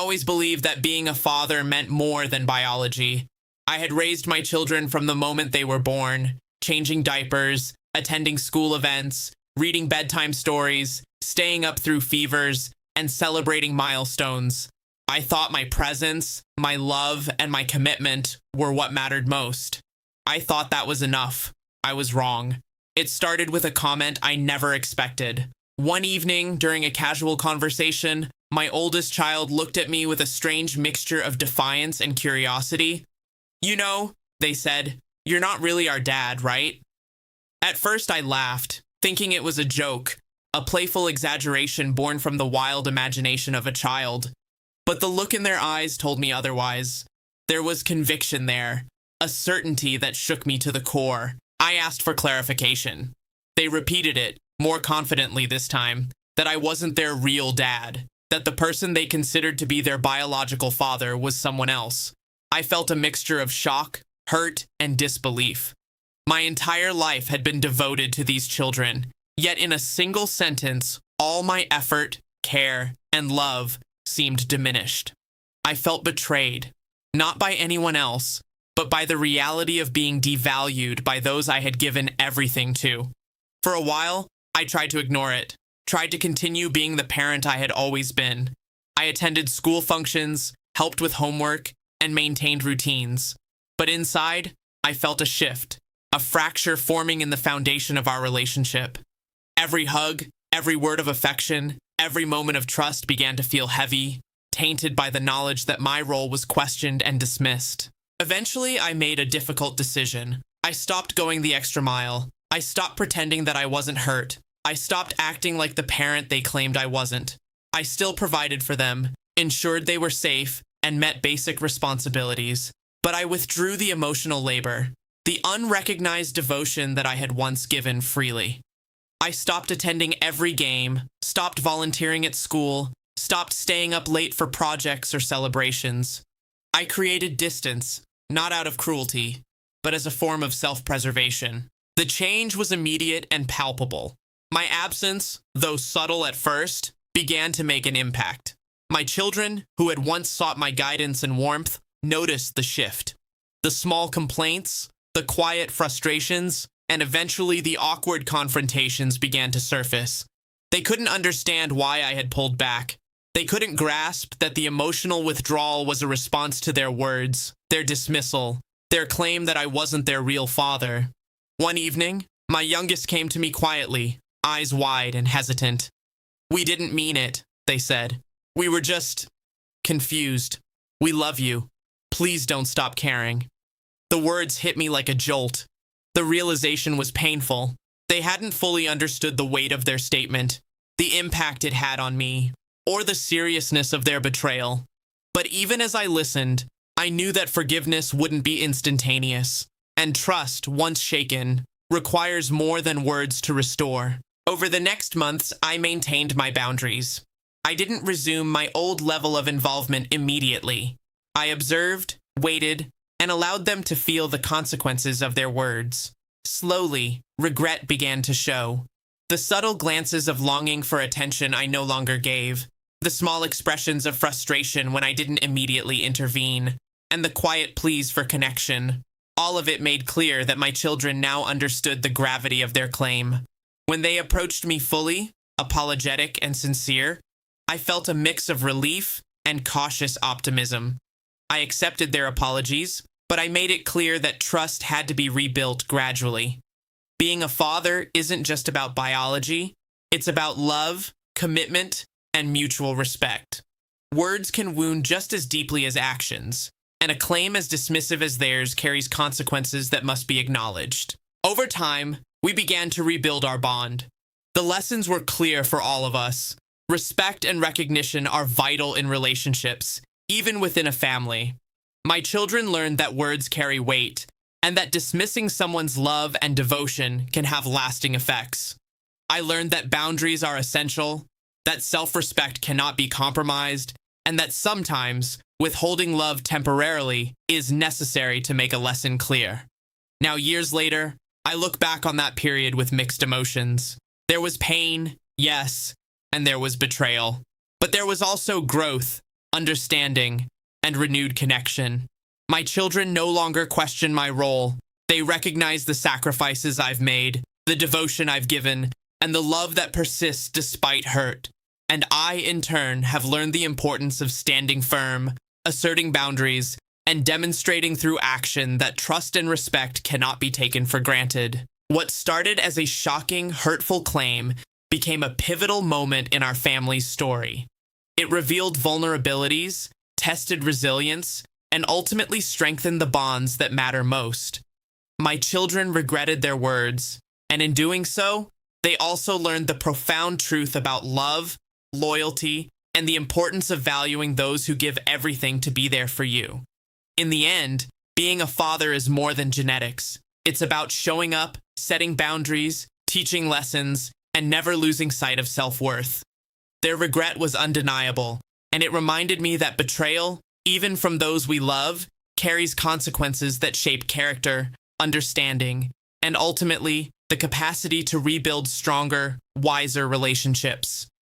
always believed that being a father meant more than biology. I had raised my children from the moment they were born, changing diapers, attending school events, reading bedtime stories, staying up through fevers, and celebrating milestones. I thought my presence, my love, and my commitment were what mattered most. I thought that was enough. I was wrong. It started with a comment I never expected. One evening, during a casual conversation, my oldest child looked at me with a strange mixture of defiance and curiosity. "You know," they said, "you're not really our dad, right?" At first I laughed, thinking it was a joke, a playful exaggeration born from the wild imagination of a child. But the look in their eyes told me otherwise. There was conviction there, a certainty that shook me to the core. I asked for clarification. They repeated it, more confidently this time, that I wasn't their real dad, that the person they considered to be their biological father was someone else. I felt a mixture of shock, hurt, and disbelief. My entire life had been devoted to these children, yet in a single sentence, all my effort, care, and love seemed diminished. I felt betrayed, not by anyone else, but by the reality of being devalued by those I had given everything to. For a while, I tried to ignore it, tried to continue being the parent I had always been. I attended school functions, helped with homework, and maintained routines. But inside, I felt a shift, a fracture forming in the foundation of our relationship. Every hug, every word of affection, every moment of trust began to feel heavy, tainted by the knowledge that my role was questioned and dismissed. Eventually, I made a difficult decision. I stopped going the extra mile. I stopped pretending that I wasn't hurt. I stopped acting like the parent they claimed I wasn't. I still provided for them, ensured they were safe, and met basic responsibilities. But I withdrew the emotional labor, the unrecognized devotion that I had once given freely. I stopped attending every game, stopped volunteering at school, stopped staying up late for projects or celebrations. I created distance, not out of cruelty, but as a form of self-preservation. The change was immediate and palpable. My absence, though subtle at first, began to make an impact. My children, who had once sought my guidance and warmth, noticed the shift. The small complaints, the quiet frustrations, and eventually the awkward confrontations began to surface. They couldn't understand why I had pulled back. They couldn't grasp that the emotional withdrawal was a response to their words, their dismissal, their claim that I wasn't their real father. One evening, my youngest came to me quietly, eyes wide and hesitant. "We didn't mean it," they said. "We were just confused. We love you. Please don't stop caring." The words hit me like a jolt. The realization was painful. They hadn't fully understood the weight of their statement, the impact it had on me, or the seriousness of their betrayal. But even as I listened, I knew that forgiveness wouldn't be instantaneous, and trust, once shaken, requires more than words to restore. Over the next months, I maintained my boundaries. I didn't resume my old level of involvement immediately. I observed, waited, and allowed them to feel the consequences of their words. Slowly, regret began to show. The subtle glances of longing for attention I no longer gave, the small expressions of frustration when I didn't immediately intervene, and the quiet pleas for connection. All of it made clear that my children now understood the gravity of their claim. When they approached me fully, apologetic and sincere, I felt a mix of relief and cautious optimism. I accepted their apologies, but I made it clear that trust had to be rebuilt gradually. Being a father isn't just about biology, it's about love, commitment, and mutual respect. Words can wound just as deeply as actions, and a claim as dismissive as theirs carries consequences that must be acknowledged. Over time, we began to rebuild our bond. The lessons were clear for all of us. Respect and recognition are vital in relationships, even within a family. My children learned that words carry weight, and that dismissing someone's love and devotion can have lasting effects. I learned that boundaries are essential, that self-respect cannot be compromised, and that sometimes withholding love temporarily is necessary to make a lesson clear. Now, years later, I look back on that period with mixed emotions. There was pain, yes, and there was betrayal. But there was also growth, understanding, and renewed connection. My children no longer question my role. They recognize the sacrifices I've made, the devotion I've given, and the love that persists despite hurt. And I, in turn, have learned the importance of standing firm, asserting boundaries, and demonstrating through action that trust and respect cannot be taken for granted. What started as a shocking, hurtful claim became a pivotal moment in our family's story. It revealed vulnerabilities, tested resilience, and ultimately strengthened the bonds that matter most. My children regretted their words, and in doing so, they also learned the profound truth about love, loyalty, and the importance of valuing those who give everything to be there for you. In the end, being a father is more than genetics. It's about showing up, setting boundaries, teaching lessons, and never losing sight of self-worth. Their regret was undeniable, and it reminded me that betrayal, even from those we love, carries consequences that shape character, understanding, and ultimately, the capacity to rebuild stronger, wiser relationships.